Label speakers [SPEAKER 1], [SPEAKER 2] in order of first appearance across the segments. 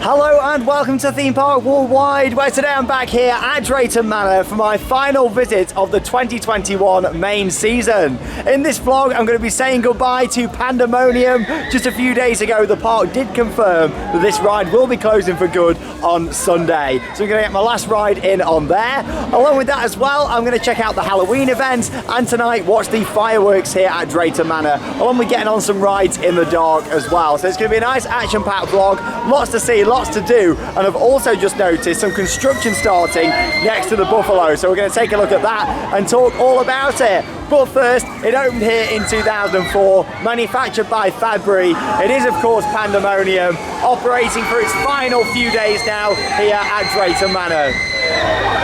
[SPEAKER 1] Hello and welcome to Theme Park Worldwide, where today I'm back here at Drayton Manor for my final visit of the 2021 main season. In this vlog, I'm going to be saying goodbye to Pandemonium. Just a few days ago, the park did confirm that this ride will be closing for good on Sunday. So I'm going to get my last ride in on there. Along with that as well, I'm going to check out the Halloween events and tonight watch the fireworks here at Drayton Manor, along with getting on some rides in the dark as well. So it's going to be a nice action-packed vlog, lots to see, lots to do, and I've also just noticed some construction starting next to the Buffalo, so we're going to take a look at that and talk all about it. But first, it opened here in 2004, manufactured by Fabry. It is of course Pandemonium, operating for its final few days now here at Drayton Manor.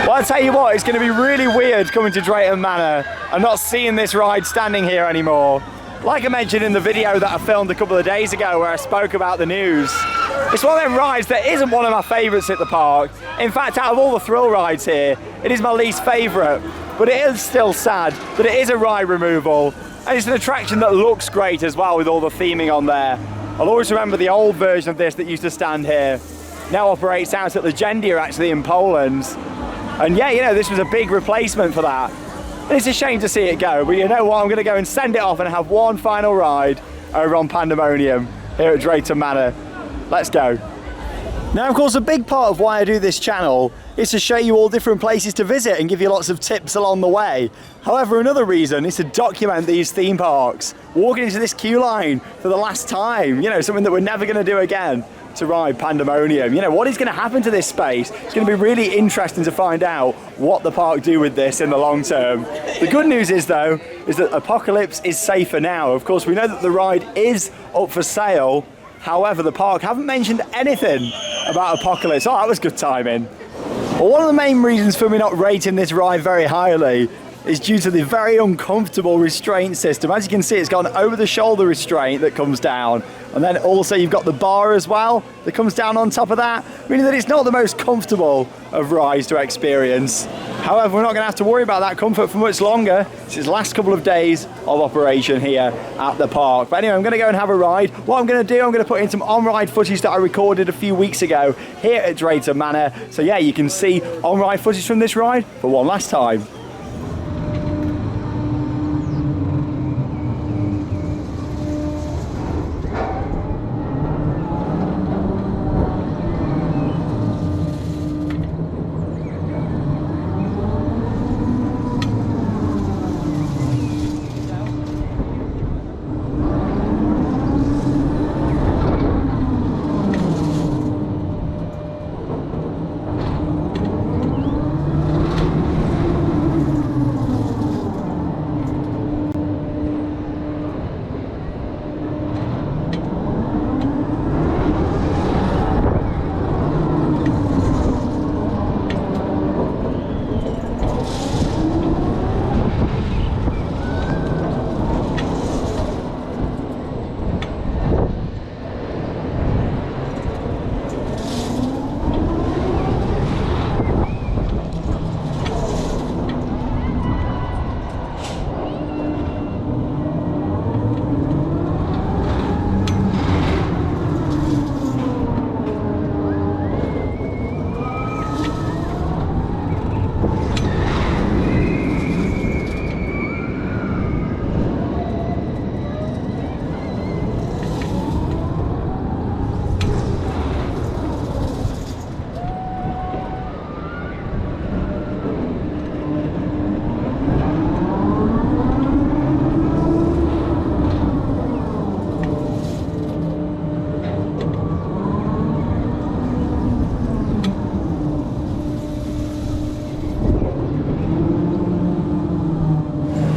[SPEAKER 1] Well, I'll tell you what, it's going to be really weird coming to Drayton Manor and not seeing this ride standing here anymore. Like I mentioned in the video that I filmed a couple of days ago where I spoke about the news, it's one of them rides that isn't one of my favourites at the park. In fact, out of all the thrill rides here, it is my least favourite. But it is still sad that it is a ride removal, and it's an attraction that looks great as well with all the theming on there. I'll always remember the old version of this that used to stand here. Now operates out at Legendia actually in Poland. And yeah, you know, this was a big replacement for that. And it's a shame to see it go, but you know what, I'm going to go and send it off and have one final ride over on Pandemonium here at Drayton Manor. Let's go. Now, of course, a big part of why I do this channel is to show you all different places to visit and give you lots of tips along the way. However, another reason is to document these theme parks. Walking into this queue line for the last time, you know, something that we're never going to do again, to ride Pandemonium. You know, what is going to happen to this space? It's going to be really interesting to find out what the park do with this in the long term. The good news is, though, is that Apocalypse is safer now. Of course, we know that the ride is up for sale. However, the park haven't mentioned anything about Apocalypse. Oh, that was good timing. Well, one of the main reasons for me not rating this ride very highly is due to the very uncomfortable restraint system. As you can see, it's got an over-the-shoulder restraint that comes down, and then also you've got the bar as well that comes down on top of that, meaning that it's not the most comfortable of rides to experience. However, we're not going to have to worry about that comfort for much longer. It's its last couple of days of operation here at the park. But anyway, I'm going to go and have a ride. What I'm going to do, I'm going to put in some on-ride footage that I recorded a few weeks ago here at Drayton Manor. So yeah, you can see on-ride footage from this ride for one last time.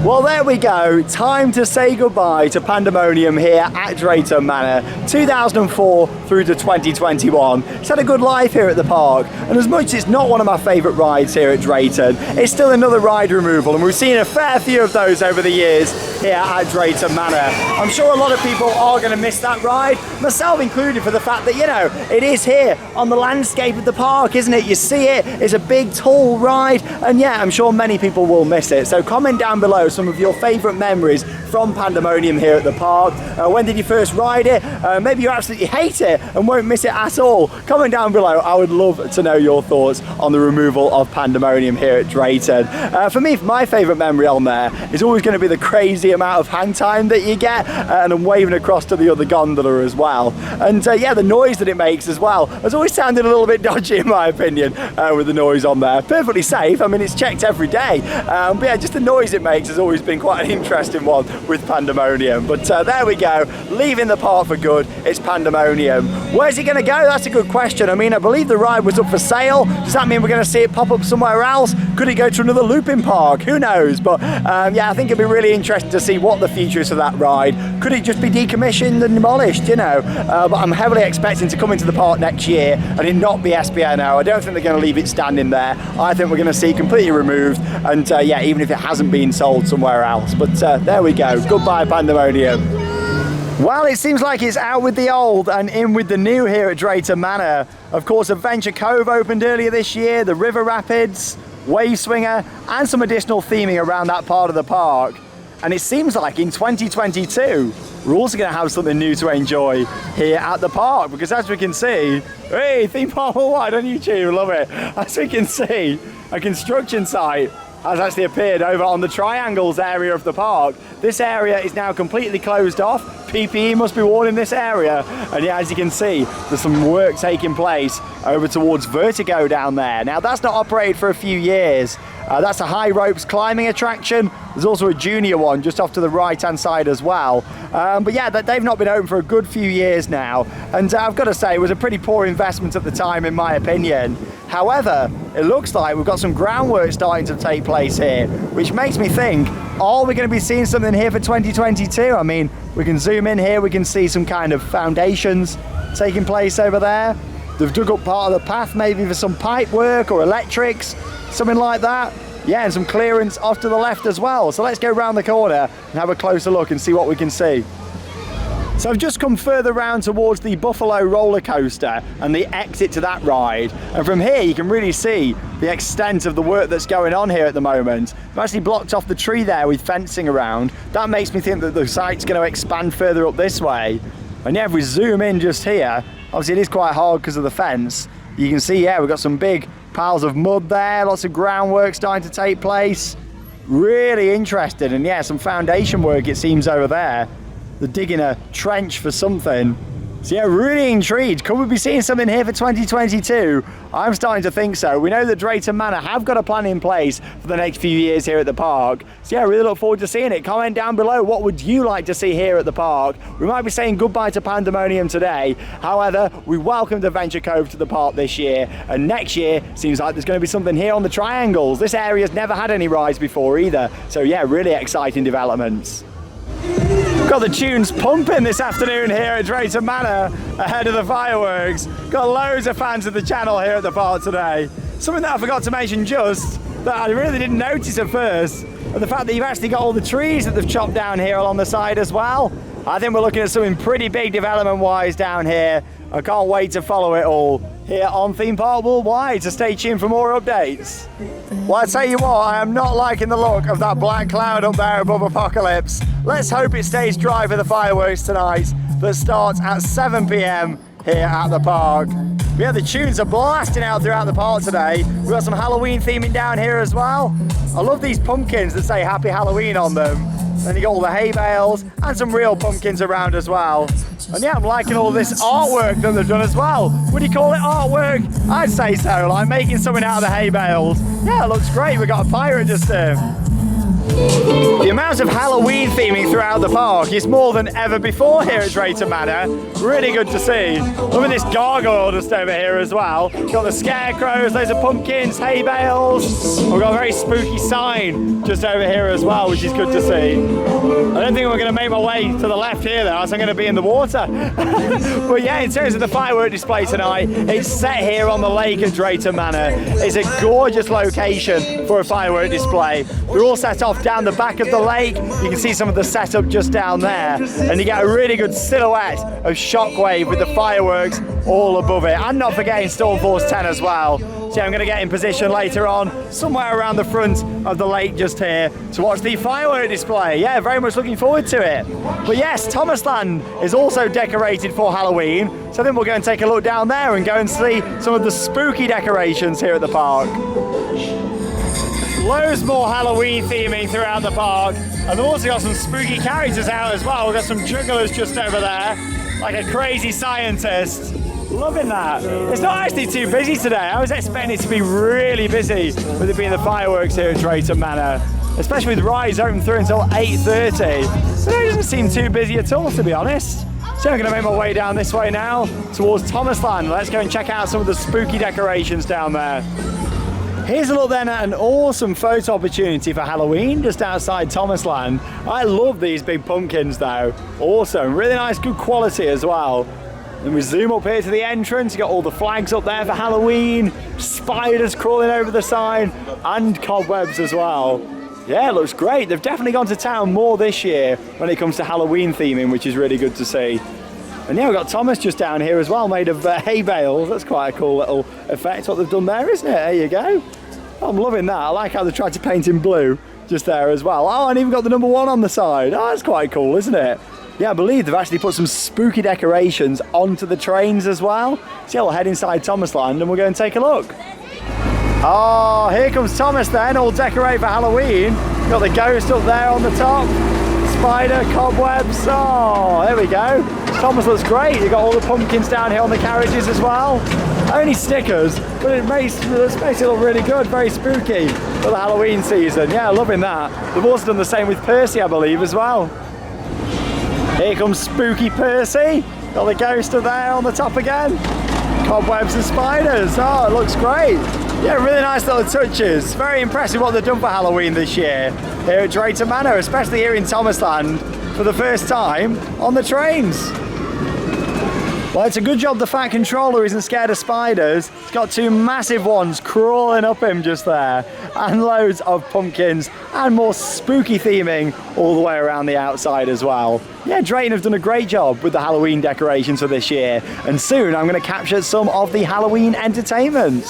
[SPEAKER 1] Well, there we go. Time to say goodbye to Pandemonium here at Drayton Manor, 2004 through to 2021. It's had a good life here at the park, and as much as it's not one of my favourite rides here at Drayton, it's still another ride removal, and we've seen a fair few of those over the years here at Drayton Manor. I'm sure a lot of people are going to miss that ride, myself included, for the fact that, you know, it is here on the landscape of the park, isn't it? You see it, it's a big tall ride, and yeah, I'm sure many people will miss it. So comment down below us some of your favourite memories from Pandemonium here at the park. When did you first ride it? Maybe you absolutely hate it and won't miss it at all. Comment down below. I would love to know your thoughts on the removal of Pandemonium here at Drayton. For me, my favourite memory on there is always going to be the crazy amount of hang time that you get, and I'm waving across to the other gondola as well. And yeah, the noise that it makes as well has always sounded a little bit dodgy in my opinion, with the noise on there. Perfectly safe, I mean it's checked every day, but yeah, just the noise it makes has always been quite an interesting one with Pandemonium. But there we go, leaving the park for good. It's Pandemonium. Where's it going to go? That's a good question. I mean, I believe the ride was up for sale. Does that mean we're going to see it pop up somewhere else? Could it go to another looping park? Who knows? But yeah, I think it'd be really interesting to see what the future is of that ride. Could it just be decommissioned and demolished, you know? But I'm heavily expecting to come into the park next year and it not be SPNO. I don't think they're going to leave it standing there. I think we're going to see completely removed, and yeah, even if it hasn't been sold somewhere else. But there we go. Goodbye, Pandemonium. Well, it seems like it's out with the old and in with the new here at Drayton Manor. Of course, Adventure Cove opened earlier this year, the River Rapids, Wave Swinger, and some additional theming around that part of the park. And it seems like in 2022, we're also going to have something new to enjoy here at the park, because as we can see, hey, Theme Park Worldwide on YouTube, love it. As we can see, a construction site has actually appeared over on the triangles area of the park. This area is now completely closed off. PPE must be worn in this area. And yeah, as you can see, there's some work taking place over towards Vertigo down there. Now that's not operated for a few years. That's a high ropes climbing attraction. There's also a junior one just off to the right hand side as well. But yeah, they've not been open for a good few years now. And I've got to say, it was a pretty poor investment at the time in my opinion. However, it looks like we've got some groundwork starting to take place here, which makes me think, are we going to be seeing something here for 2022? I mean, we can zoom in here, we can see some kind of foundations taking place over there. They've dug up part of the path maybe for some pipe work or electrics, something like that. Yeah, and some clearance off to the left as well. So let's go around the corner and have a closer look and see what we can see. So I've just come further round towards the Buffalo roller coaster and the exit to that ride. And from here you can really see the extent of the work that's going on here at the moment. I've actually blocked off the tree there with fencing around. That makes me think that the site's going to expand further up this way. And yeah, if we zoom in just here, obviously it is quite hard because of the fence. You can see, yeah, we've got some big piles of mud there, lots of groundwork starting to take place. Really interesting, and yeah, some foundation work it seems over there. They're digging a trench for something. So yeah, really intrigued. Could we be seeing something here for 2022? I'm starting to think so. We know that Drayton Manor have got a plan in place for the next few years here at the park. So yeah, I really look forward to seeing it. Comment down below, what would you like to see here at the park? We might be saying goodbye to Pandemonium today. However, we welcomed Adventure Cove to the park this year, and next year seems like there's going to be something here on the triangles. This area's never had any rides before either. So yeah, really exciting developments. Got the tunes pumping this afternoon here at Drayton Manor ahead of the fireworks. Got loads of fans of the channel here at the park today. Something that I forgot to mention just, that I really didn't notice at first, but the fact that you've actually got all the trees that they've chopped down here along the side as well. I think we're looking at something pretty big development wise down here. I can't wait to follow it all here on Theme Park Worldwide, so stay tuned for more updates. Well, I tell you what, I am not liking the look of that black cloud up there above Apocalypse. Let's hope it stays dry for the fireworks tonight that starts at 7 PM here at the park. Yeah, the tunes are blasting out throughout the park today. We've got some Halloween theming down here as well. I love these pumpkins that say Happy Halloween on them. Then you got all the hay bales and some real pumpkins around as well. And yeah, I'm liking all this artwork that they've done as well. Would you call it artwork? I'd say so, like making something out of the hay bales. Yeah, it looks great. We've got a pirate just there. The amount of Halloween theming throughout the park is more than ever before here at Drayton Manor. Really good to see. Look at this gargoyle just over here as well. Got the scarecrows, loads of pumpkins, hay bales. We've got a very spooky sign just over here as well, which is good to see. I don't think we're going to make my way to the left here though, so I'm going to be in the water. But yeah, in terms of the firework display tonight, it's set here on the lake at Drayton Manor. It's a gorgeous location for a firework display. They're all set off down the back of the lake. You can see some of the setup just down there, and you get a really good silhouette of Shockwave with the fireworks all above it. And not forgetting Storm Force 10 as well. So yeah, I'm going to get in position later on, somewhere around the front of the lake just here, to watch the firework display. Yeah, very much looking forward to it. But yes, Thomasland is also decorated for Halloween. So I think we'll go and take a look down there and go and see some of the spooky decorations here at the park. Loads more Halloween theming throughout the park. And they've also got some spooky characters out as well. We've got some jugglers just over there, like a crazy scientist. Loving that. It's not actually too busy today. I was expecting it to be really busy with it being the fireworks here at Drayton Manor, especially with rides open through until 8:30. But it doesn't seem too busy at all, to be honest. So I'm going to make my way down this way now towards Thomasland. Let's go and check out some of the spooky decorations down there. Here's a look then at an awesome photo opportunity for Halloween just outside Thomasland. I love these big pumpkins though. Awesome, really nice, good quality as well. And we zoom up here to the entrance. You got all the flags up there for Halloween, spiders crawling over the sign, and cobwebs as well. Yeah, it looks great. They've definitely gone to town more this year when it comes to Halloween theming, which is really good to see. And yeah, we've got Thomas just down here as well, made of hay bales. That's quite a cool little effect, what they've done there, isn't it? There you go. I'm loving that. I like how they tried to paint in blue just there as well. Oh, and even got the number 1 on the side. Oh, that's quite cool, isn't it? Yeah, I believe they've actually put some spooky decorations onto the trains as well. So yeah, we'll head inside Thomasland and we'll go and take a look. Oh, here comes Thomas then, all decorated for Halloween. Got the ghost up there on the top. Spider, cobwebs. Oh, there we go. Thomas looks great. You've got all the pumpkins down here on the carriages as well. Only stickers, but it makes it look really good, very spooky for the Halloween season. Yeah, loving that. They've also done the same with Percy, I believe, as well. Here comes Spooky Percy. Got the ghost up there on the top again. Cobwebs and spiders. Oh, it looks great. Yeah, really nice little touches. Very impressive what they've done for Halloween this year here at Drayton Manor, especially here in Thomasland for the first time on the trains. Well, it's a good job the Fat Controller isn't scared of spiders. He's got 2 massive ones crawling up him just there, and loads of pumpkins and more spooky theming all the way around the outside as well. Yeah, Drayton have done a great job with the Halloween decorations for this year, and soon I'm going to capture some of the Halloween entertainment.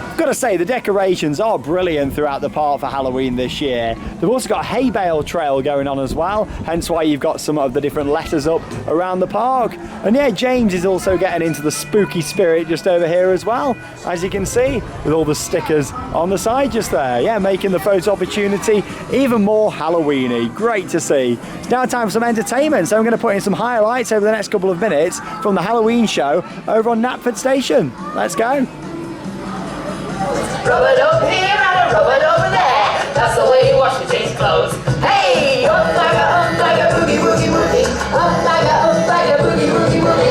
[SPEAKER 1] I've got to say, the decorations are brilliant throughout the park for Halloween this year. They've also got a hay bale trail going on as well, hence why you've got some of the different letters up around the park. And yeah, James is also getting into the spooky spirit just over here as well, as you can see, with all the stickers on the side just there. Yeah, making the photo opportunity even more Halloween-y. Great to see. It's now time for some entertainment, so I'm going to put in some highlights over the next couple of minutes from the Halloween show over on Knapford Station. Let's go.
[SPEAKER 2] Rub it up here and rub it over there. That's the way you wash your change clothes. Hey, like a boogie woogie woogie. Like a boogie woogie woogie.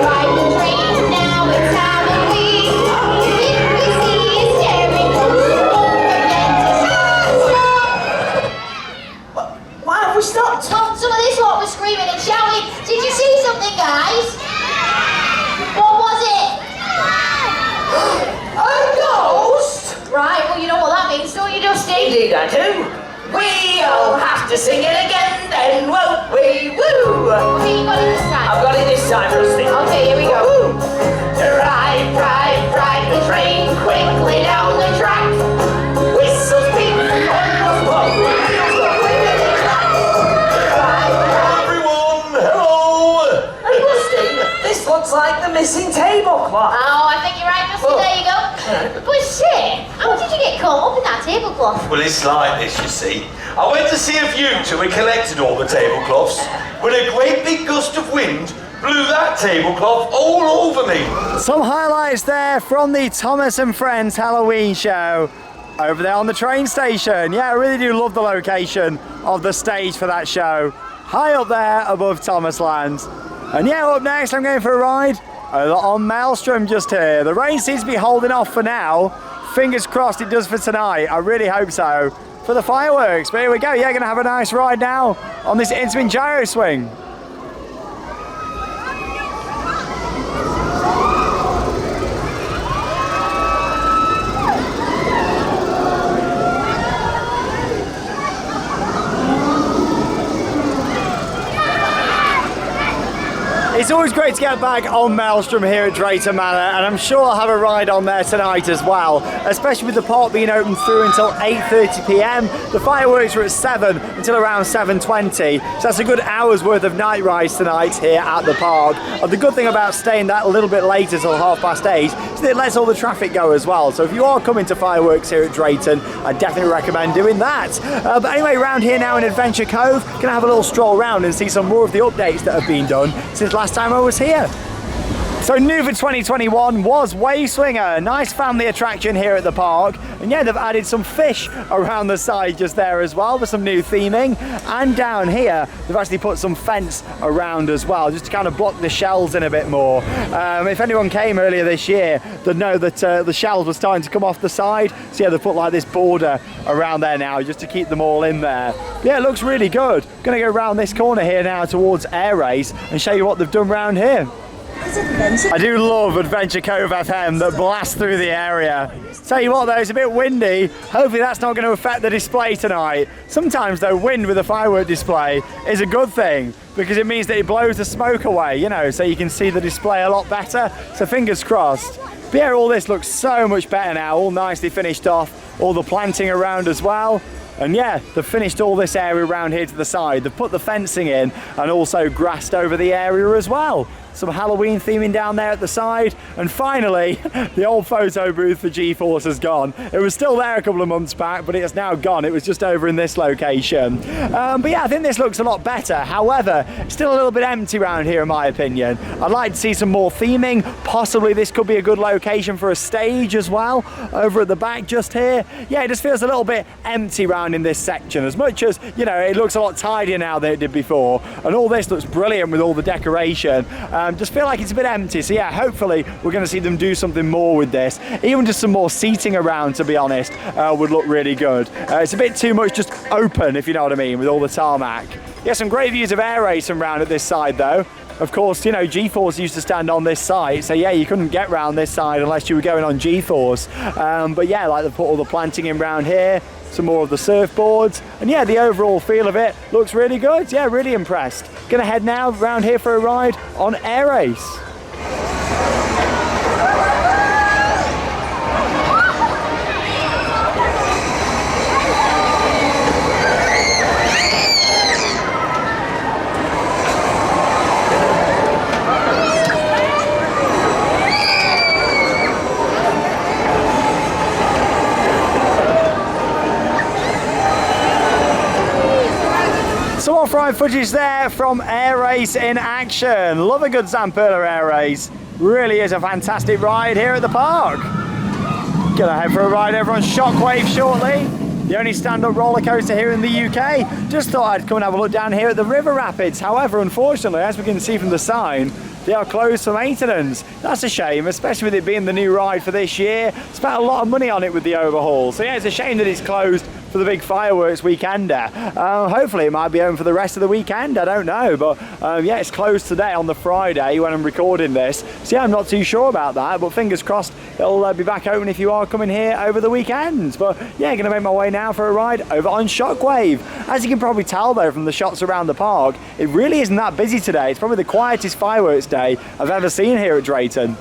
[SPEAKER 2] Ride the train now. It's Halloween. If we see you staring, don't forget to stop. Why have we stopped? Well, some of this lot was screaming and shouting. Did you see something, guys? What was it? A ghost? Right, well you know what that means, don't you, Dusty? Indeed I do. We'll have to sing it again then, won't we? Woo! Okay, you got it this time. I've got it this time, Dusty. Okay, here we go. Woo! Drive the train quickly down the track. Whistles beep, horns blow. This looks like the missing tablecloth. Oh, I think you're right, Dusty. Oh. There you go. But say, how did you get caught up in that tablecloth?
[SPEAKER 3] Well, it's like this, you see. I went to see if you two had collected all the tablecloths, when a great big gust of wind blew that tablecloth all over me.
[SPEAKER 1] Some highlights there from the Thomas and Friends Halloween show over there on the train station. Yeah, I really do love the location of the stage for that show. High up there above Thomasland. And yeah, up next I'm going for a ride on Maelstrom just here. The rain seems to be holding off for now. Fingers crossed it does for tonight. I really hope so. for the fireworks. But here we go, yeah, gonna have a nice ride now on this in-spin gyro swing. It's always great to get back on Maelstrom here at Drayton Manor, and I'm sure I'll have a ride on there tonight as well, especially with the park being open through until 8:30 p.m. The fireworks are at 7 until around 7:20, so that's a good hour's worth of night rides tonight here at the park. And the good thing about staying that a little bit later till 8:30 is that it lets all the traffic go as well. So if you are coming to fireworks here at Drayton, I definitely recommend doing that. But anyway, around here now in Adventure Cove, gonna have a little stroll around and see some more of the updates that have been done since last time I was here. So new for 2021 was Wave Swinger, nice family attraction here at the park, and yeah, they've added some fish around the side just there as well for some new theming, and down here they've actually put some fence around as well just to kind of block the shells in a bit more. If anyone came earlier this year, they'd know that the shells were starting to come off the side, so yeah, they've put like this border around there now just to keep them all in there. But yeah, it looks really good. Gonna go around this corner here now towards Air Race and show you what they've done around here. I do love Adventure Cove FM that blasts through the area. Tell you what though, it's a bit windy. Hopefully that's not going to affect the display tonight. Sometimes though, wind with a firework display is a good thing because it means that it blows the smoke away, you know, so you can see the display a lot better. So fingers crossed. But yeah, all this looks so much better now, all nicely finished off, all the planting around as well. And yeah, they've finished all this area around here to the side. They've put the fencing in and also grassed over the area as well. Some Halloween theming down there at the side. And finally, the old photo booth for G-Force has gone. It was still there a couple of months back, but it's now gone. It was just over in this location. But yeah, I think this looks a lot better. However, it's still a little bit empty around here in my opinion. I'd like to see some more theming. Possibly this could be a good location for a stage as well. Over at the back just here. Yeah, it just feels a little bit empty around in this section. As much as, you know, it looks a lot tidier now than it did before. And all this looks brilliant with all the decoration. Just feel like it's a bit empty, so yeah, hopefully we're going to see them do something more with this. Even just some more seating around, to be honest, would look really good. It's a bit too much just open, if you know what I mean, with all the tarmac. Yeah, some great views of Air Race around at this side though. Of course, you know, G-Force used to stand on this side, so yeah, you couldn't get round this side unless you were going on G-Force. But yeah, like they've put all the planting in round here, some more of the surfboards, and yeah, the overall feel of it looks really good. Yeah, really impressed. Gonna head now round here for a ride on Air Race. Some off-ride footage there from Air Race in action. Love a good Zamperla Air Race. Really is a fantastic ride here at the park. Gonna head for a ride over on Shockwave shortly. The only stand-up roller coaster here in the UK. Just thought I'd come and have a look down here at the River Rapids. However, unfortunately, as we can see from the sign, they are closed for maintenance. That's a shame, especially with it being the new ride for this year. Spent a lot of money on it with the overhaul. So yeah, it's a shame that it's closed for the big fireworks weekender. Hopefully it might be open for the rest of the weekend, I don't know. But yeah, it's closed today on the Friday when I'm recording this. So yeah, I'm not too sure about that, but fingers crossed it'll be back open if you are coming here over the weekend. But yeah, gonna make my way now for a ride over on Shockwave. As you can probably tell though from the shots around the park, it really isn't that busy today. It's probably the quietest fireworks day I've ever seen here at Drayton.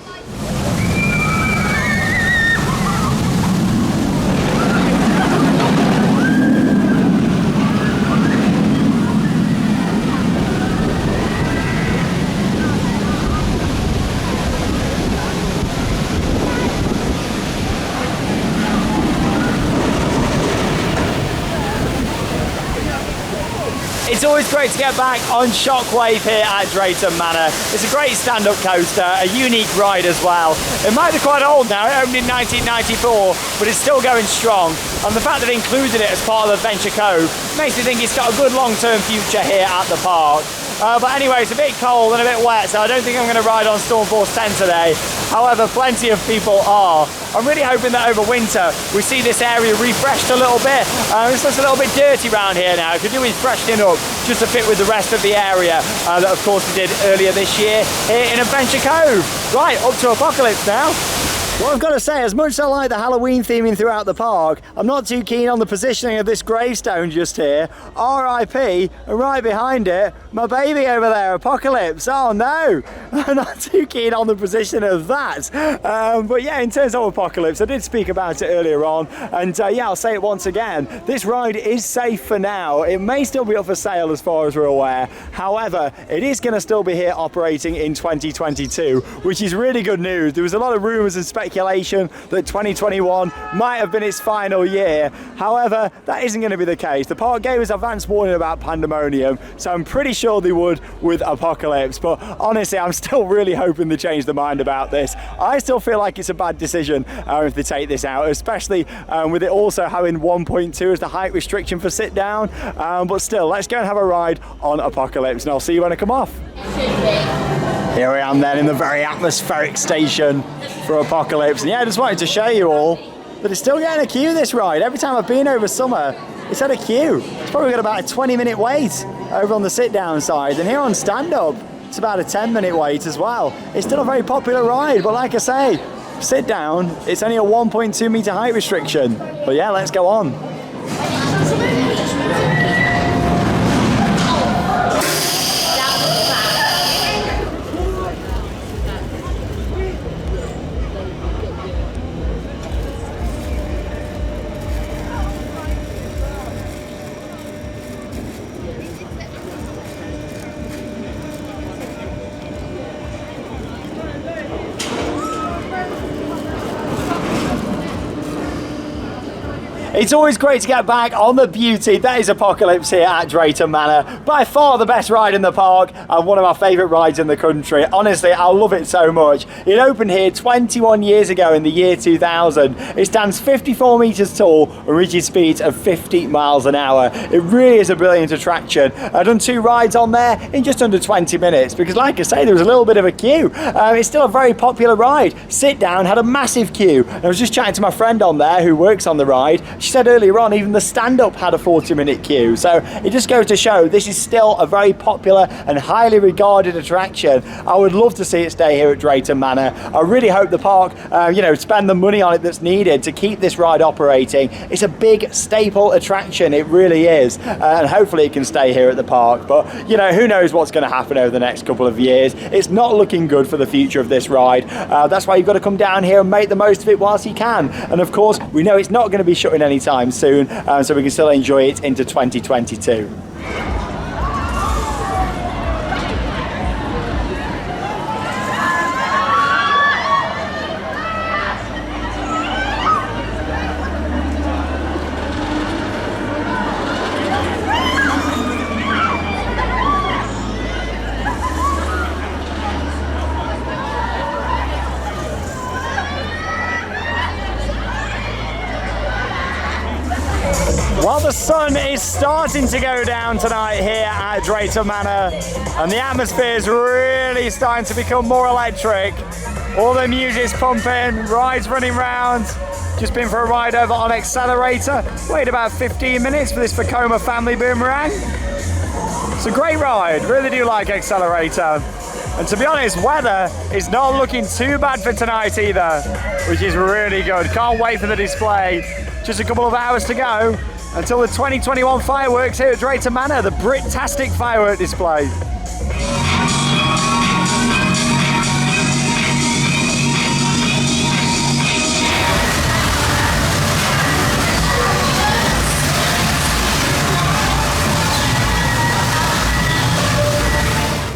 [SPEAKER 1] It's always great to get back on Shockwave here at Drayton Manor. It's a great stand-up coaster, a unique ride as well. It might be quite old now, it opened in 1994, but it's still going strong. And the fact that it included it as part of Adventure Cove makes me think it's got a good long-term future here at the park. But anyway, it's a bit cold and a bit wet, so I don't think I'm going to ride on Storm Force 10 today. However, plenty of people are. I'm really hoping that over winter we see this area refreshed a little bit. It's just a little bit dirty around here now. Could do with freshening up just to fit with the rest of the area that of course we did earlier this year here in Adventure Cove. Right, up to Apocalypse now. Well, I've got to say, as much as I like the Halloween theming throughout the park, I'm not too keen on the positioning of this gravestone just here. R.I.P. and right behind it, my baby over there, Apocalypse. Oh no, I'm not too keen on the position of that. But yeah, in terms of Apocalypse, I did speak about it earlier on, and yeah, I'll say it once again. This ride is safe for now. It may still be up for sale as far as we're aware. However, it is going to still be here operating in 2022, which is really good news. There was a lot of rumours and speculation that 2021 might have been its final year. However, that isn't going to be the case. The park gave us advance warning about Pandemonium, so I'm pretty sure they would with Apocalypse. But honestly, I'm still really hoping they change their mind about this. I still feel like it's a bad decision if they take this out, especially with it also having 1.2 as the height restriction for sit down. But still, let's go and have a ride on Apocalypse, and I'll see you when I come off. Here I am then in the very atmospheric station for Apocalypse, and yeah, I just wanted to show you all that it's still getting a queue, this ride. Every time I've been over summer, it's had a queue. It's probably got about a 20-minute wait over on the sit-down side, and here on stand-up, it's about a 10-minute wait as well. It's still a very popular ride, but like I say, sit down, it's only a 1.2 meter height restriction. But yeah, let's go on. It's always great to get back on the beauty that is Apocalypse here at Drayton Manor. By far the best ride in the park and one of my favourite rides in the country. Honestly, I love it so much. It opened here 21 years ago in the year 2000. It stands 54 metres tall and reaches speeds of 50 miles an hour. It really is a brilliant attraction. I've done 2 rides on there in just under 20 minutes because, like I say, there was a little bit of a queue. It's still a very popular ride. Sit Down had a massive queue. I was just chatting to my friend on there who works on the ride. She said earlier on even the stand-up had a 40-minute queue, so it just goes to show this is still a very popular and highly regarded attraction. I would love to see it stay here at Drayton Manor. I really hope the park spend the money on it that's needed to keep this ride operating. It's a big staple attraction, it really is, and hopefully it can stay here at the park. But you know, who knows what's going to happen over the next couple of years. It's not looking good for the future of this ride. That's why you've got to come down here and make the most of it whilst you can, and of course we know it's not going to be shutting anytime soon, so we can still enjoy it into 2022. Well, the sun is starting to go down tonight here at Drayton Manor, and the atmosphere is really starting to become more electric. All the music's pumping, rides running round. Just been for a ride over on Accelerator. Waited about 15 minutes for this Vekoma family boomerang. It's a great ride, really do like Accelerator. And to be honest, weather is not looking too bad for tonight either, which is really good. Can't wait for the display. Just a couple of hours to go until the 2021 fireworks here at Drayton Manor, the BRIT'tastic Fireworks display.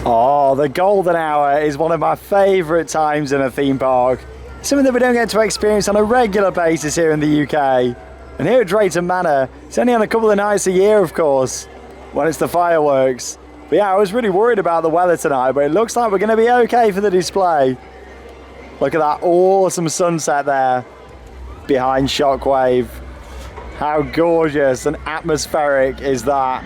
[SPEAKER 1] Oh, the golden hour is one of my favourite times in a theme park. Something that we don't get to experience on a regular basis here in the UK. And here at Drayton Manor, it's only on a couple of nights a year, of course, when it's the fireworks. But yeah, I was really worried about the weather tonight, but it looks like we're going to be okay for the display. Look at that awesome sunset there behind Shockwave. How gorgeous and atmospheric is that?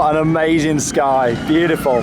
[SPEAKER 1] What an amazing sky. Beautiful.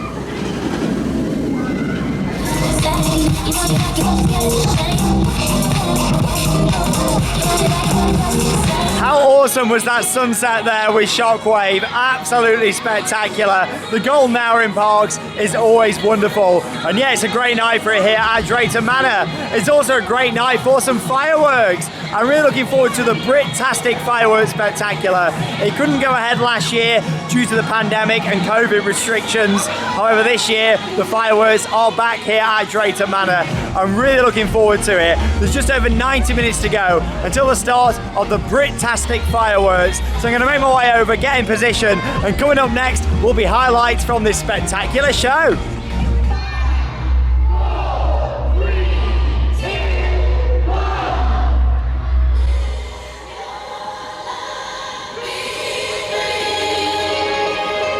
[SPEAKER 1] How awesome was that sunset there with Shockwave? Absolutely spectacular. The golden hour in parks is always wonderful. And yeah, it's a great night for it here at Drayton Manor. It's also a great night for some fireworks. I'm really looking forward to the BRIT'tastic Fireworks Spectacular. It couldn't go ahead last year due to the pandemic and COVID restrictions. However, this year, the fireworks are back here at Drayton Manor. I'm really looking forward to it. There's just over 90 minutes to go until the start of the BRIT'tastic Fireworks. So I'm going to make my way over, get in position, and coming up next will be highlights from this spectacular show.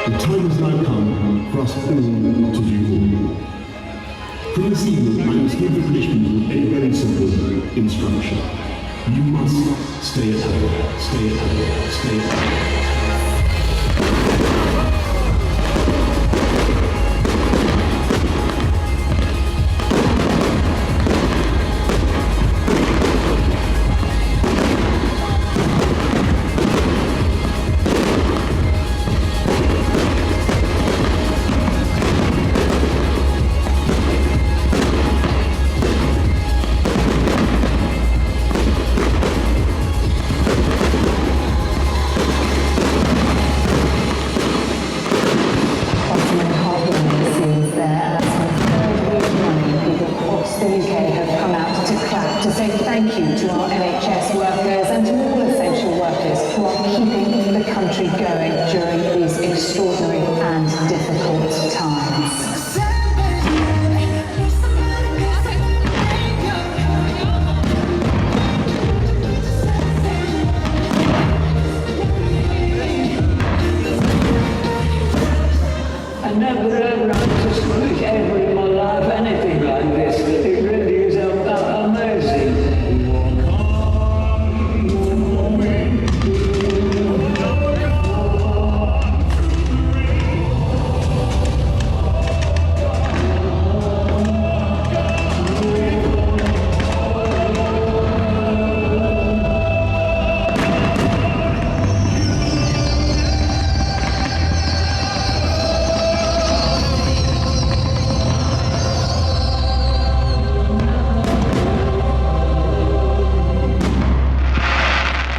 [SPEAKER 4] The time has now come for us all to do more. From this evening, I must give the punishment with a very simple instruction. You must stay at home, stay at home, stay at home.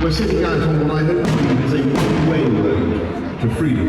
[SPEAKER 4] We're sitting out on what I hope is a one-way road to freedom.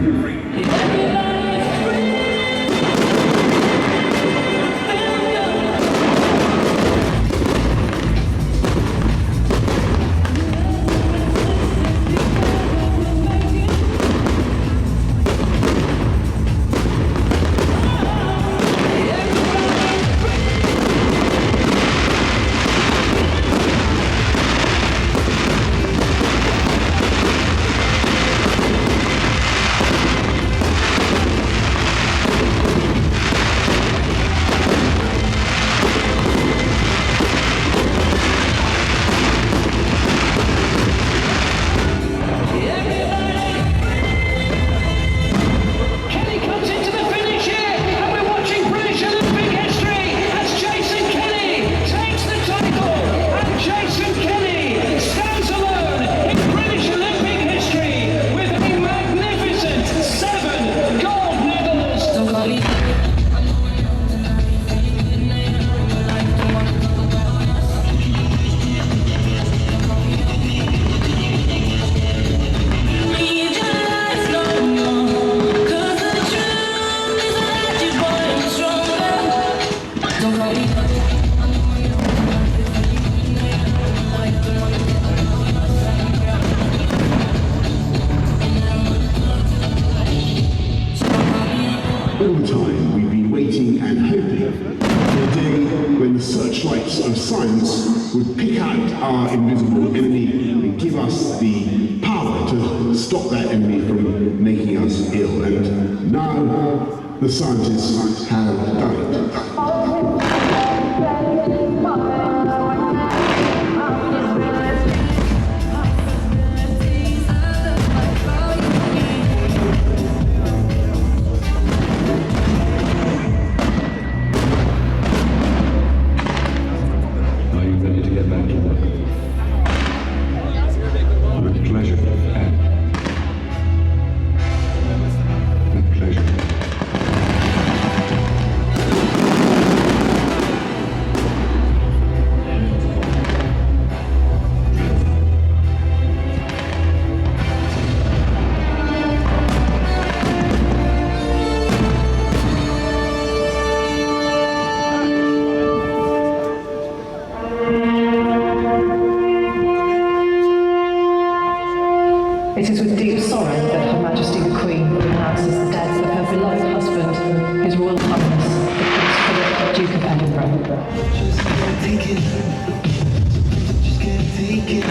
[SPEAKER 4] All the time we've been waiting and hoping for a day when the searchlights of science would pick out our invisible enemy and give us the power to stop that enemy from making us ill. And now the scientists have done it.
[SPEAKER 5] It is with deep sorrow that Her Majesty the Queen announces the death of her beloved husband, His Royal Highness, the Prince Philip, Duke of Edinburgh.
[SPEAKER 6] Just can't take it. Just can't take it.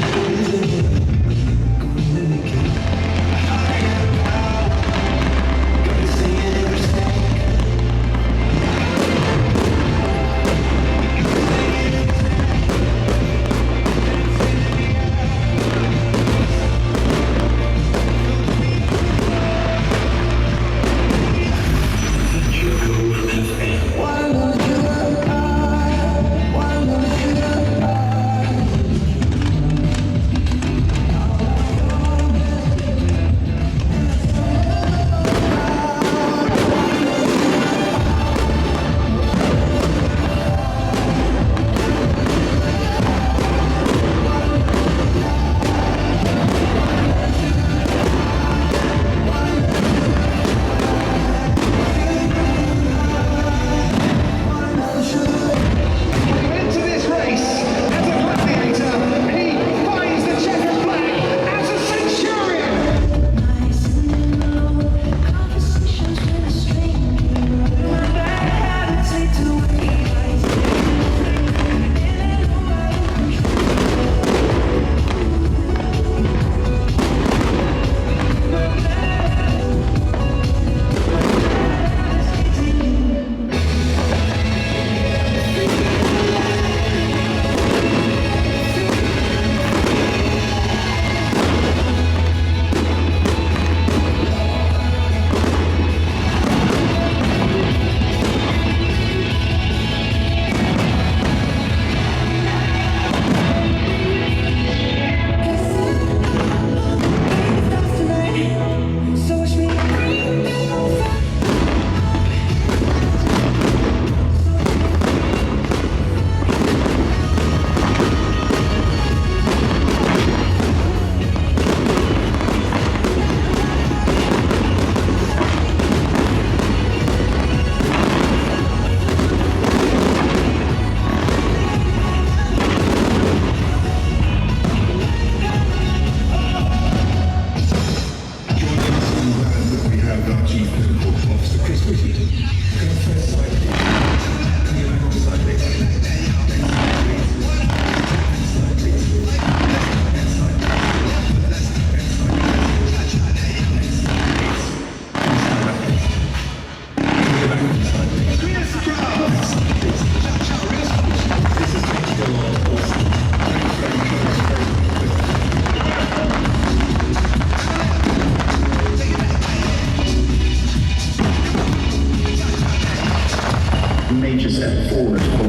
[SPEAKER 4] Major step forward for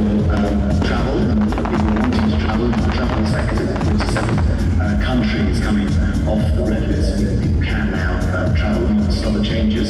[SPEAKER 4] travel and for people wanting to travel in the travel sector. 47 countries coming off the red list. People can now travel amongst other changes.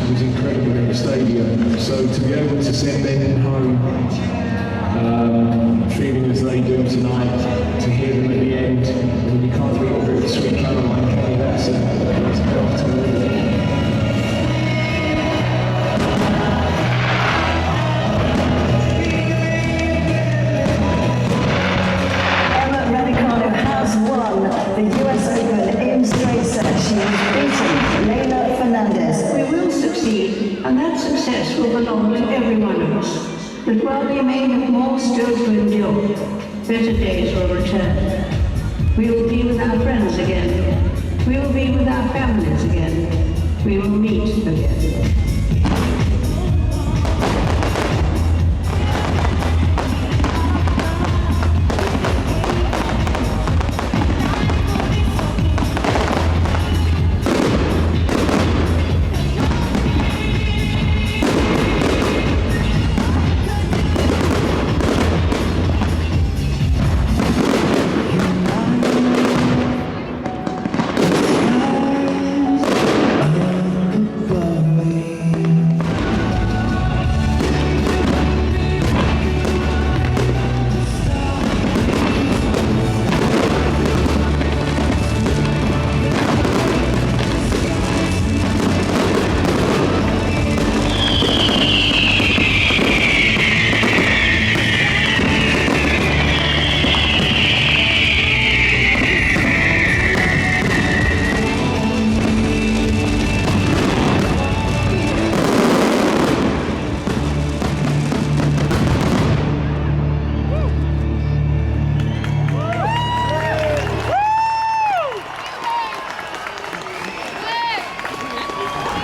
[SPEAKER 6] Was incredible in the stadium. So to be able to send them home feeling as they do tonight, to hear them at the end, when you can't beat a bit of Sweet Caroline, can you? That's
[SPEAKER 5] Emma Raducanu has won the US Open in straight sets. She has beaten Leyla Fernandez.
[SPEAKER 7] We will succeed, and that success will belong to every one of us. But while we may have more still to endure, better days will return. We will be with our friends again. We will be with our families again. We will meet again.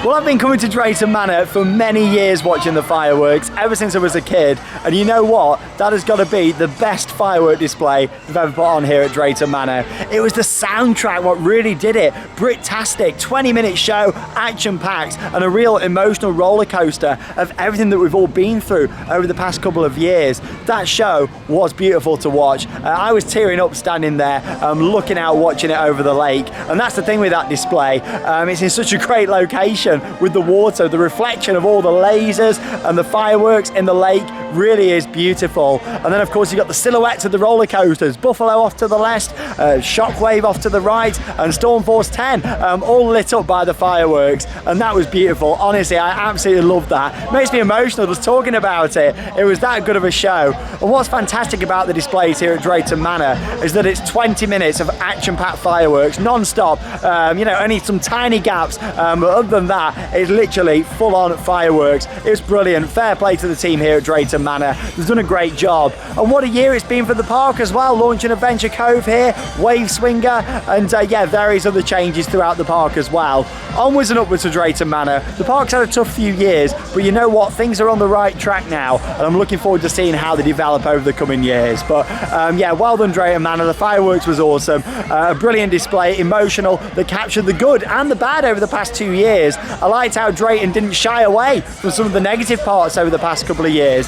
[SPEAKER 1] Well, I've been coming to Drayton Manor for many years watching the fireworks, ever since I was a kid, and you know what? That has got to be the best firework display we've ever put on here at Drayton Manor. It was the soundtrack what really did it. BRIT'tastic, 20-minute show, action-packed, and a real emotional roller coaster of everything that we've all been through over the past couple of years. That show was beautiful to watch. I was tearing up standing there, looking out, watching it over the lake, and that's the thing with that display. It's in such a great location with the water, the reflection of all the lasers and the fireworks in the lake really is beautiful. And then of course you've got the silhouettes of the roller coasters, Buffalo off to the left, Shockwave off to the right, and Stormforce 10 all lit up by the fireworks, and that was beautiful. Honestly, I absolutely loved that. It makes me emotional just talking about it. It was that good of a show. And what's fantastic about the displays here at Drayton Manor is that it's 20 minutes of action-packed fireworks non-stop. You know, only some tiny gaps, but other than that, it's literally full-on fireworks. It's brilliant. Fair play to the team here at Drayton Manor. They've done a great job. And what a year it's been for the park as well, launching Adventure Cove here, Wave Swinger, and yeah, various other changes throughout the park as well. Onwards and upwards to Drayton Manor. The park's had a tough few years, but you know what? Things are on the right track now, and I'm looking forward to seeing how they develop over the coming years. But yeah, well done Drayton Manor. The fireworks was awesome. A brilliant display, emotional, that captured the good and the bad over the past 2 years. I liked how Drayton didn't shy away from some of the negative parts over the past couple of years.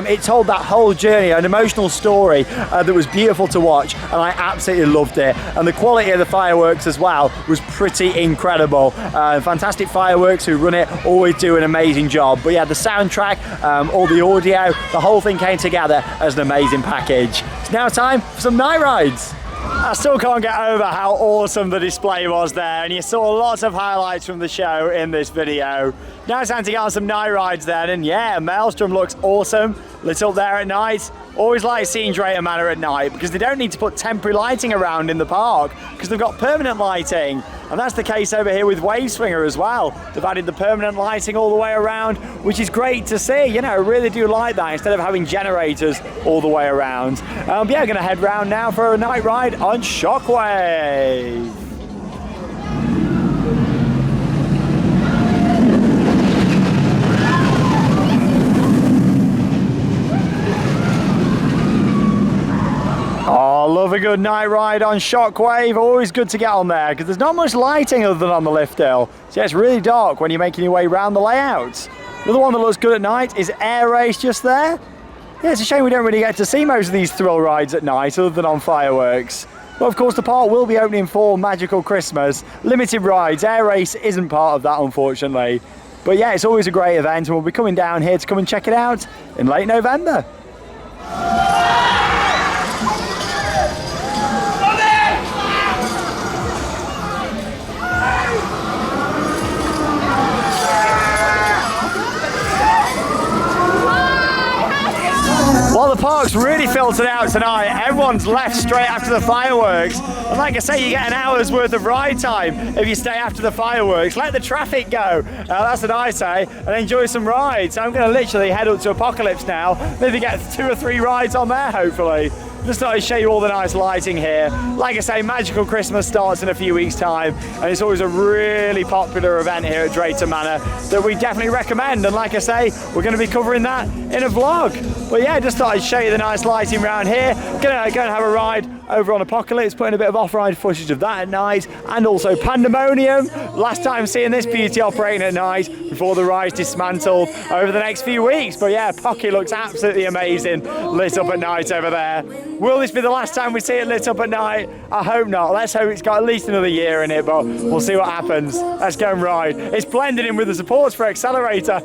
[SPEAKER 1] It told that whole journey, an emotional story that was beautiful to watch, and I absolutely loved it. And the quality of the fireworks as well was pretty incredible. Fantastic Fireworks who run it always do an amazing job. But yeah, the soundtrack, all the audio, the whole thing came together as an amazing package. It's now time for some night rides. I still can't get over how awesome the display was there, and you saw lots of highlights from the show in this video. Now it's time to get on some night rides then, and yeah, Maelstrom looks awesome, lit up there at night. Always like seeing Drayton Manor at night because they don't need to put temporary lighting around in the park because they've got permanent lighting. And that's the case over here with Wave Swinger as well. They've added the permanent lighting all the way around, which is great to see. You know, I really do like that instead of having generators all the way around. Yeah, I'm going to head round now for a night ride on Shockwave. Oh, love a good night ride on Shockwave. Always good to get on there because there's not much lighting other than on the lift hill. So yeah, it's really dark when you're making your way around the layout. Another one that looks good at night is Air Race just there. Yeah, it's a shame we don't really get to see most of these thrill rides at night other than on fireworks. But of course the park will be opening for Magical Christmas. Limited rides, Air Race isn't part of that unfortunately. But yeah, it's always a great event and we'll be coming down here to come and check it out in late November. Well, the park's really filtered out tonight. Everyone's left straight after the fireworks. And like I say, you get an hour's worth of ride time if you stay after the fireworks. Let the traffic go. That's what I say. And enjoy some rides. I'm going to literally head up to Apocalypse now. Maybe get 2 or 3 rides on there, hopefully. Just thought I'd show you all the nice lighting here. Like I say, Magical Christmas starts in a few weeks' time, and it's always a really popular event here at Drayton Manor that we definitely recommend. And like I say, we're going to be covering that in a vlog. But yeah, just thought I'd show you the nice lighting around here. Gonna go and have a ride over on Apocalypse, putting a bit of off-ride footage of that at night, and also Pandemonium. Last time seeing this beauty operating at night before the ride's dismantled over the next few weeks. But yeah, Pocky looks absolutely amazing lit up at night over there. Will this be the last time we see it lit up at night? I hope not. Let's hope it's got at least another year in it, but we'll see what happens. Let's go and ride. It's blended in with the supports for Accelerator.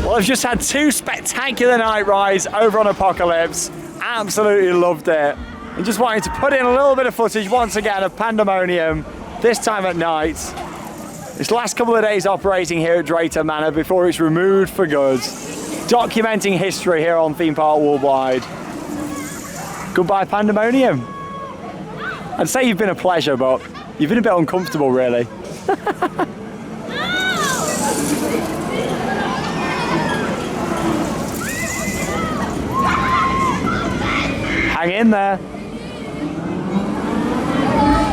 [SPEAKER 1] Well, I've just had 2 spectacular night rides over on Apocalypse. Absolutely loved it. And just wanted to put in a little bit of footage once again of Pandemonium, this time at night. This last couple of days operating here at Drayton Manor before it's removed for good. Documenting history here on Theme Park Worldwide. Goodbye Pandemonium. I'd say you've been a pleasure, but you've been a bit uncomfortable really. Hang in there.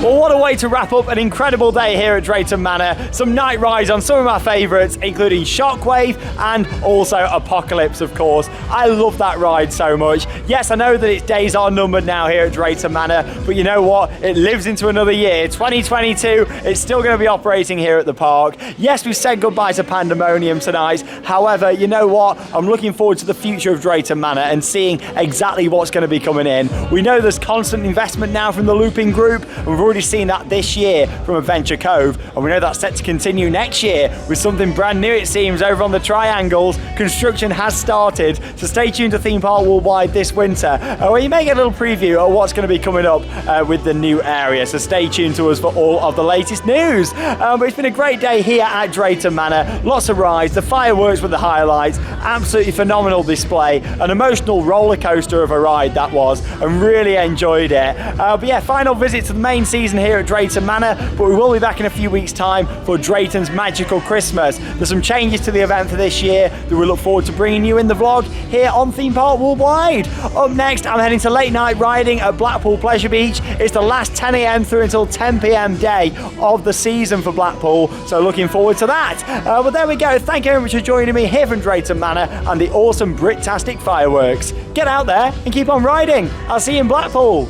[SPEAKER 1] Well, what a way to wrap up an incredible day here at Drayton Manor. Some night rides on some of my favourites, including Shockwave and also Apocalypse, of course. I love that ride so much. Yes, I know that its days are numbered now here at Drayton Manor, but you know what? It lives into another year. 2022, it's still going to be operating here at the park. Yes, we've said goodbye to Pandemonium tonight. However, you know what? I'm looking forward to the future of Drayton Manor and seeing exactly what's going to be coming in. We know there's constant investment now from the Looping Group, and we've already seen that this year from Adventure Cove, and we know that's set to continue next year with something brand new, it seems, over on the Triangles. Construction has started, so stay tuned to Theme Park Worldwide this winter, where you may get a little preview of what's going to be coming up with the new area, so stay tuned to us for all of the latest news. But it's been a great day here at Drayton Manor. Lots of rides, the fireworks were the highlights, absolutely phenomenal display, an emotional roller coaster of a ride that was, and really enjoyed it. But yeah, final visit to the main season here at Drayton Manor, but we will be back in a few weeks' time for Drayton's Magical Christmas. There's some changes to the event for this year that we look forward to bringing you in the vlog here on Theme Park Worldwide. Up next, I'm heading to late night riding at Blackpool Pleasure Beach. It's the last 10 AM through until 10 PM day of the season for Blackpool, so looking forward to that. But there we go. Thank you very much for joining me here from Drayton Manor and the awesome BRIT'tastic Fireworks. Get out there and keep on riding. I'll see you in Blackpool.